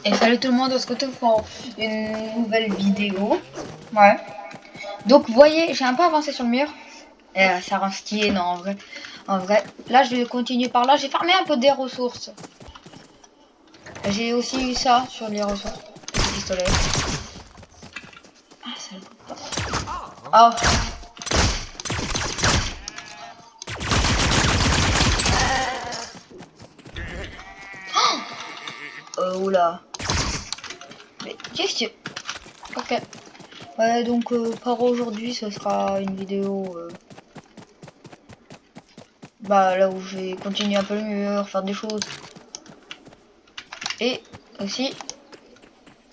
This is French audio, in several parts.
Et salut tout le monde, on se retrouve pour une nouvelle vidéo. Ouais. Donc vous voyez, j'ai un peu avancé sur le mur. Et ça rend stylé, non en vrai. En vrai, là je vais continuer par là. J'ai farmé un peu des ressources. J'ai aussi eu ça sur les ressources. Le pistolet. Ah, ça le coupe pas. Oh. Oula. Mais qu'est-ce que... Ok. Ouais, donc pour aujourd'hui, ce sera une vidéo... bah là où je vais continuer un peu le mur, faire des choses. Et aussi,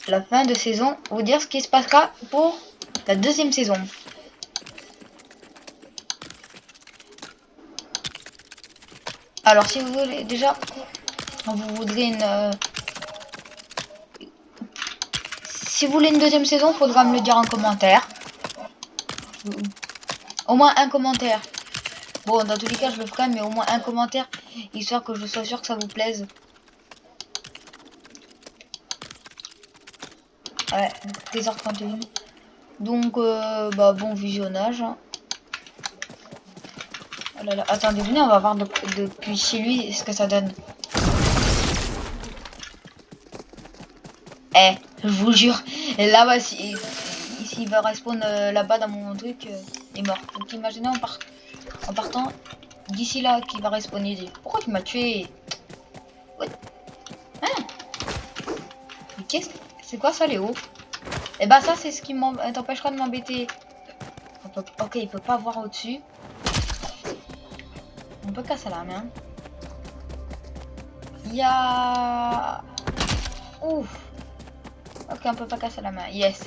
la fin de saison, vous dire ce qui se passera pour la deuxième saison. Alors si vous voulez déjà, vous voudrez une... si vous voulez une deuxième saison, faudra me le dire en commentaire. Au moins un commentaire. Bon, dans tous les cas, je le ferai, mais au moins un commentaire, histoire que je sois sûr que ça vous plaise. Ouais, 13h31. Donc, bah, bon visionnage. Oh là là. Attendez, venez, on va voir depuis chez lui ce que ça donne. Eh, je vous jure, là-bas, s'il va respawn là-bas dans mon truc, il est mort. Donc imaginez en partant d'ici là qu'il va respawn ici. Pourquoi tu m'as tué? What? Hein? Mais qu'est-ce que... C'est quoi ça, Léo? Et bah ça, c'est ce qui t'empêchera de m'embêter. Ok, il peut pas voir au-dessus. On peut casser la main. Il y a... Ouf. Ok, on peut pas casser la main. Yes.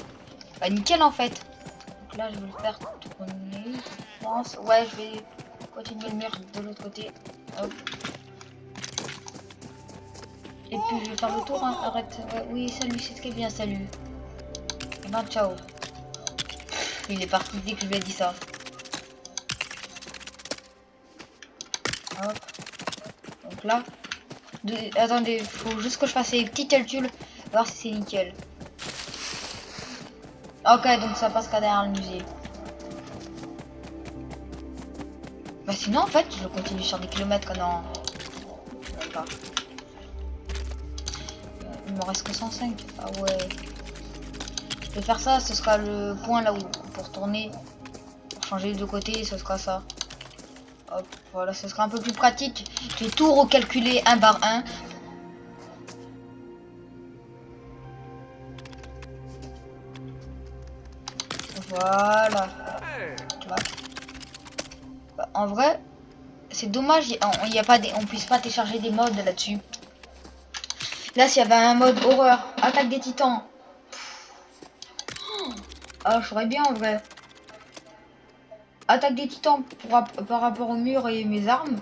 Bah nickel en fait. Donc là, je vais le faire tourner. Je pense. Ouais, je vais continuer le mur de l'autre côté. Hop. Et puis je vais faire le tour. Hein. Arrête. Ouais, oui, salut, c'est très bien, salut. Et ben ciao. Il est parti dès que je lui ai dit ça. Hop. Donc là. Attendez, faut juste que je fasse les petits calculs. Voir si c'est nickel. Ok, donc ça passe qu'à derrière le musée. Bah sinon en fait je continue sur des kilomètres non. Même pas. Il me reste que 105. Ah ouais. Je vais faire ça, ce sera le point là où pour tourner. Pour changer de côté, ce sera ça. Hop, voilà, ce sera un peu plus pratique. Je vais tout recalculer un par un. Voilà. Tu vois. Bah, en vrai, c'est dommage, il y a pas on puisse pas télécharger des modes là-dessus. Là, s'il y avait un mode horreur, attaque des titans. Ah, je ferais bien en vrai. Attaque des titans par rapport au mur et mes armes.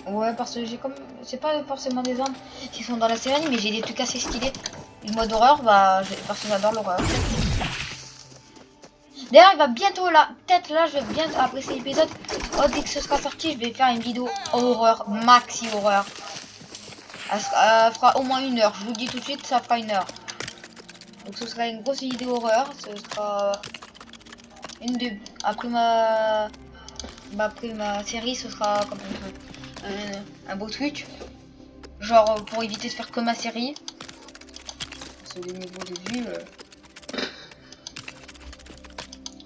Ouais, parce que j'ai comme... C'est pas forcément des armes qui sont dans la série, mais j'ai des trucs assez stylés. Le mode horreur, bah... Parce que j'adore l'horreur. D'ailleurs, il va bientôt là... Peut-être là, je vais bientôt... Après cet épisode, oh, dès que ce sera sorti, je vais faire une vidéo horreur. Maxi horreur. Elle fera au moins 1 heure. Je vous le dis tout de suite, ça fera 1 heure. Donc ce sera une grosse vidéo horreur. Ce sera... Une de... Après ma série, ce sera comme un beau truc. Genre pour éviter de faire que ma série. Parce que les niveaux de vue...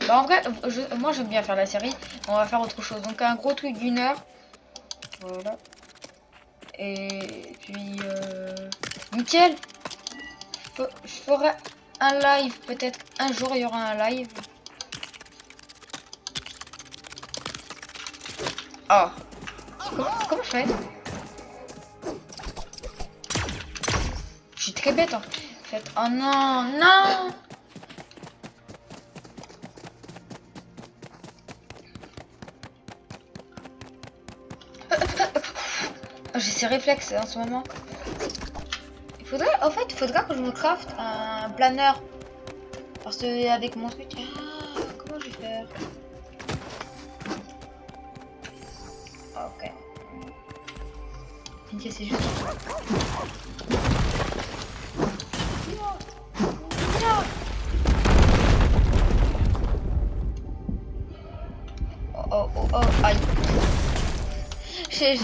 Bah en vrai, moi j'aime bien faire la série. On va faire autre chose. Donc un gros truc d'1 heure. Voilà. Et puis... nickel. Je ferai un live. Peut-être un jour il y aura un live. Oh. Comment je fais? Je suis très bête en fait. Oh non, non. J'ai ces réflexes en ce moment. En fait, il faudra que je me craft un planeur. Parce que avec mon truc... Ah, comment je vais faire? Ok. T'inquiète, c'est juste. Oh, oh, oh, aïe. J'étais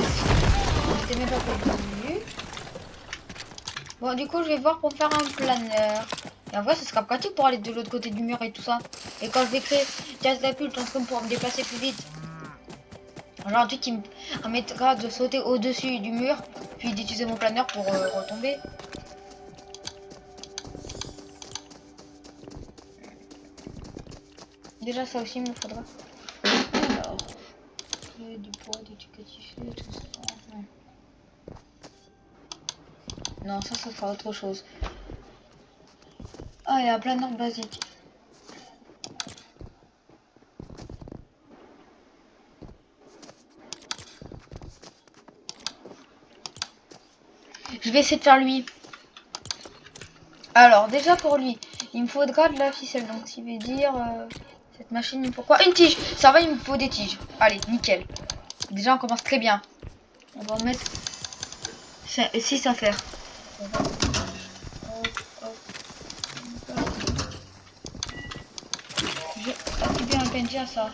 même pas prévenu. Bon, du coup, je vais voir pour faire un planeur. Et en vrai, ce sera pratique pour aller de l'autre côté du mur et tout ça. Et quand je vais créer catapulte en train pour me déplacer plus vite. Genre un truc qui me permettra de sauter au-dessus du mur, puis d'utiliser mon planeur pour retomber. Déjà, ça aussi, il me faudra. Alors, du poids, d'éducatif, tout ça. Non, ça fera autre chose. Ah, il y a un planeur basique. Je vais essayer de faire lui. Alors, déjà pour lui, il me faudra de la ficelle. Donc, ça veut dire cette machine, il me faut quoi? Une tige. Ça va, il me faut des tiges. Allez, nickel. Déjà, on commence très bien. On va en mettre 6 à faire. Je vais attribuer un PNJ à ça.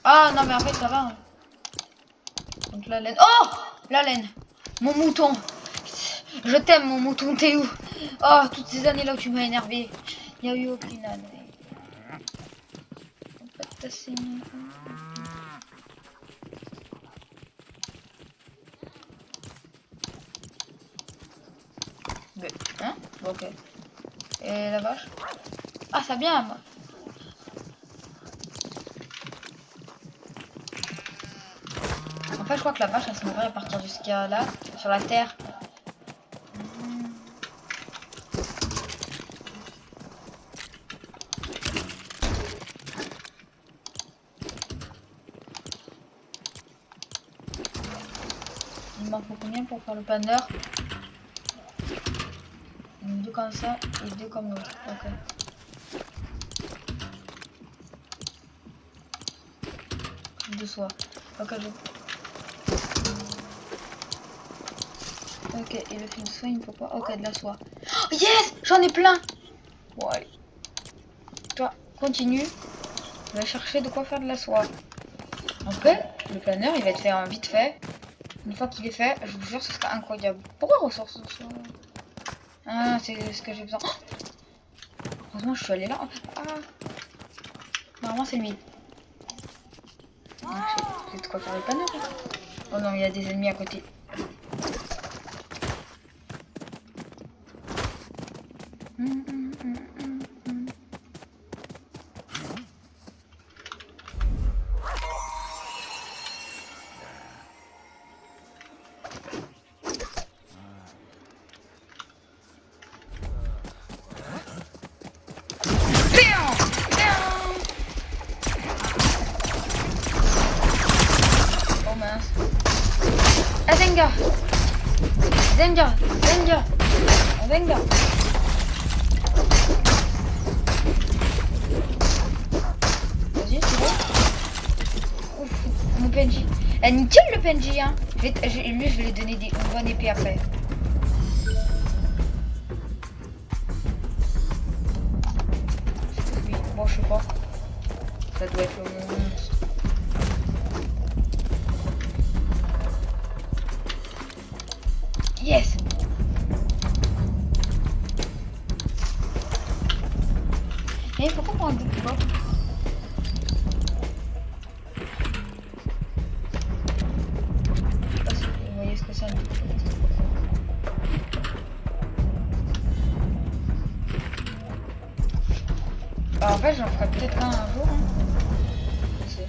Ah non, mais en fait, ça va. Hein. Donc la laine. Oh, la laine. Mon mouton. Je t'aime, mon mouton. T'es où? Oh, toutes ces années là où tu m'as énervé. Il n'y a eu aucune année. Hein? Ok. Et la vache? Ah, ça vient, moi. En fait, je crois que la vache, elle se nourrit à partir de ce qu'il y a là, sur la terre. Il m'en faut combien pour faire le planeur? Deux comme ça et deux comme l'autre. Ok. De soie. Ok, ok, et le fil de soie, il me faut quoi? Ok, de la soie. Oh, yes! J'en ai plein! Bon, allez. Toi, continue. Je vais chercher de quoi faire de la soie. Après, le planeur, il va être fait en vite fait. Une fois qu'il est fait, je vous jure, ce sera incroyable. Pourquoi ressource de soie? Ah, c'est ce que j'ai besoin. Oh, heureusement, je suis allée là. Ah. Normalement, c'est lui. J'ai de quoi faire le planeur. Oh non, il y a des ennemis à côté. Zenga! Zenga! Zenga! Zenga! Vas-y, c'est bon. Ouf, mon PNJ. Eh, nickel le PNJ, hein. Lui, je vais lui donner une bonne épée après. Oui, bon, je sais pas. Ça doit être le monstre. Yes! Et pourquoi on prend un bout de bois? Je sais pas si vous voyez ce que c'est un bout de bois. Bah, en fait, j'en ferai peut-être un jour. Hein. Je sais.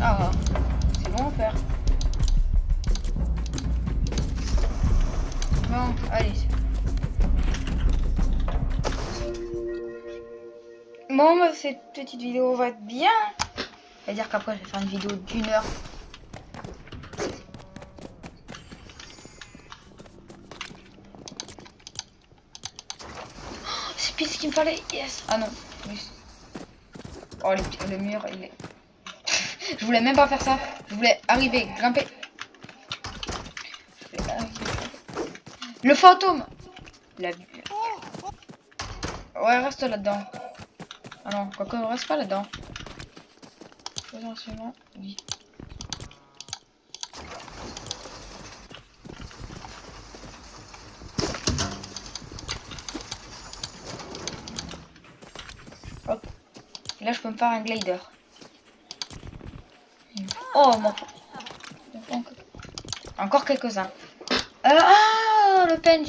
Ah, c'est bon à faire. Bon, allez. Bon, bah, cette petite vidéo va être bien. C'est-à-dire qu'après, je vais faire une vidéo d'1 heure. Oh, c'est pile ce qu'il me fallait. Yes. Ah non. Oui. Oh, le mur, il est... Je voulais même pas faire ça. Je voulais arriver, grimper. Le fantôme. La vue. Ouais, reste là-dedans. Ah non, quoique, reste pas là-dedans. Potentiellement, oui. Hop. Là, je peux me faire un glider. Oh, mon... Encore quelques-uns. Ah, le PNJ,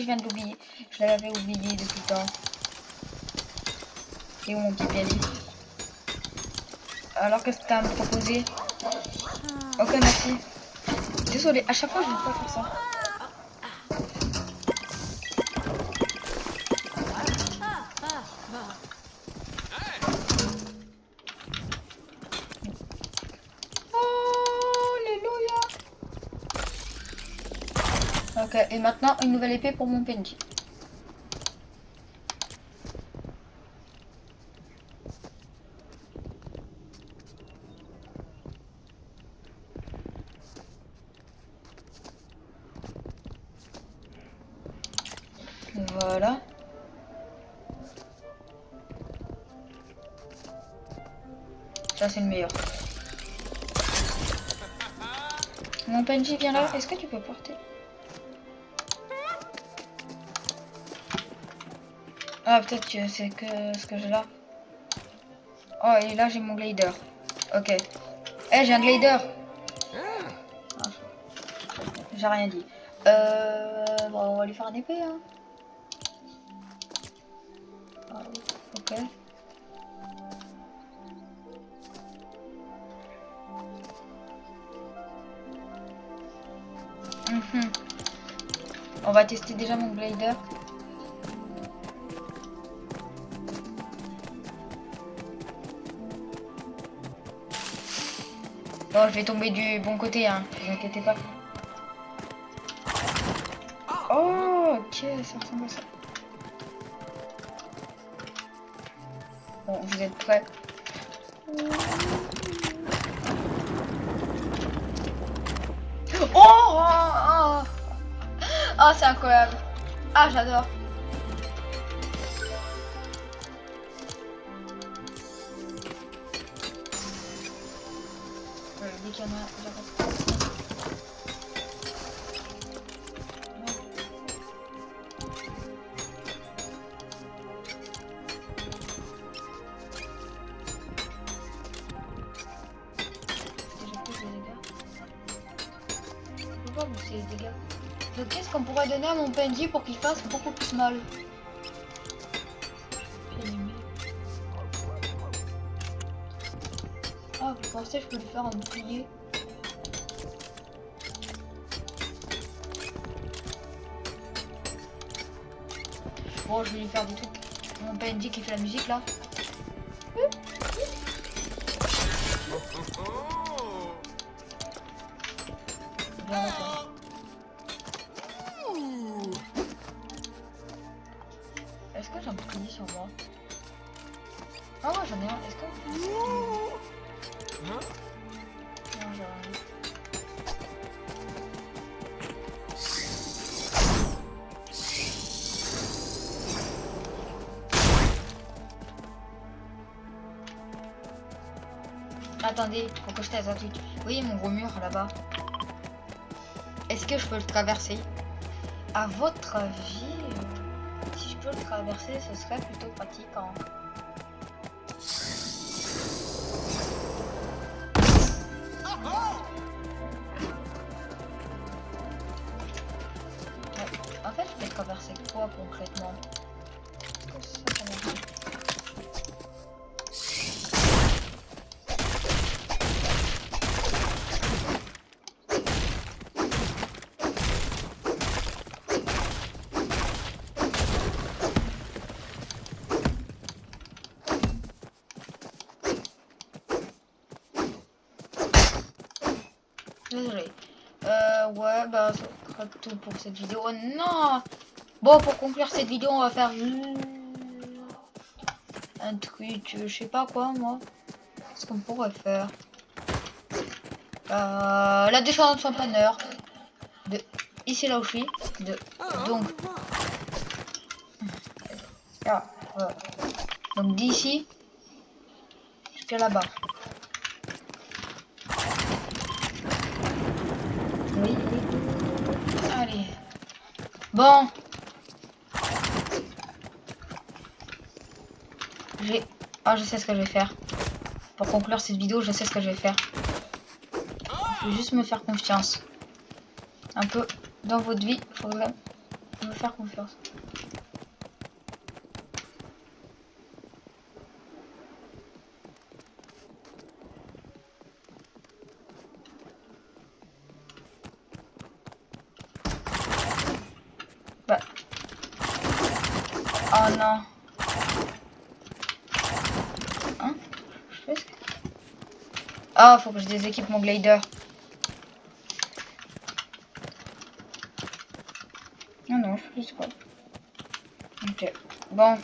je viens de l'oublier. Je l'avais oublié depuis le temps. Et où mon petit PNJ? Alors, qu'est-ce que tu as à me proposer? Ok, merci. Désolé, à chaque fois, je ne vais pas faire ça. Ok, et maintenant une nouvelle épée pour mon PNJ. Voilà. Ça c'est le meilleur. Mon PNJ vient là, est-ce que tu peux porter? Ah peut-être que c'est que ce que j'ai là. Oh et là j'ai mon glider. Ok. Eh j'ai un glider. Ah, j'ai rien dit. Bon, on va lui faire un épée hein. Ah, ok. On va tester déjà mon glider. Bon, je vais tomber du bon côté, hein. Ne vous inquiétez pas. Oh, ok, ça ressemble à ça. Bon, vous êtes prêts? Oh, oh, oh, c'est incroyable. Ah, j'adore. Dès qu'il y en a, j'arrête. Pourquoi vous c'est les dégâts? Donc qu'est-ce qu'on pourrait donner à mon PNJ pour qu'il fasse beaucoup plus mal? Ah, vous pensez que je peux lui faire un bouclier? Bon, je vais lui faire des trucs. Mon PNJ qui fait la musique là. Bien, est-ce que j'ai un bouclier sur moi? Ah ouais, j'en ai un. Est-ce que... Non, j'ai rien. Attendez, faut que je teste un truc. Oui, mon gros mur là-bas. Est-ce que je peux le traverser? À votre avis, si je peux le traverser, ce serait plutôt pratique. Hein. Ouais. En fait, je vais traverser quoi concrètement? désolé. Ouais, bah ça sera tout pour cette vidéo. Oh, non. Bon, pour conclure cette vidéo, on va faire un truc, je sais pas quoi, moi. Qu'est-ce qu'on pourrait faire? La descente sans planeur. De ici là où je suis. Donc. Là, voilà. Donc d'ici jusqu'à là-bas. Oui, oui. Allez. Bon. Ah, je sais ce que je vais faire. Pour conclure cette vidéo, je sais ce que je vais faire. Je vais juste me faire confiance. Un peu dans votre vie, il faudrait me faire confiance. Bah. Oh non. Hein? Je fais ce que... Ah, faut que je déséquipe mon glider. Non, non, je fais quoi. Ok. Bon.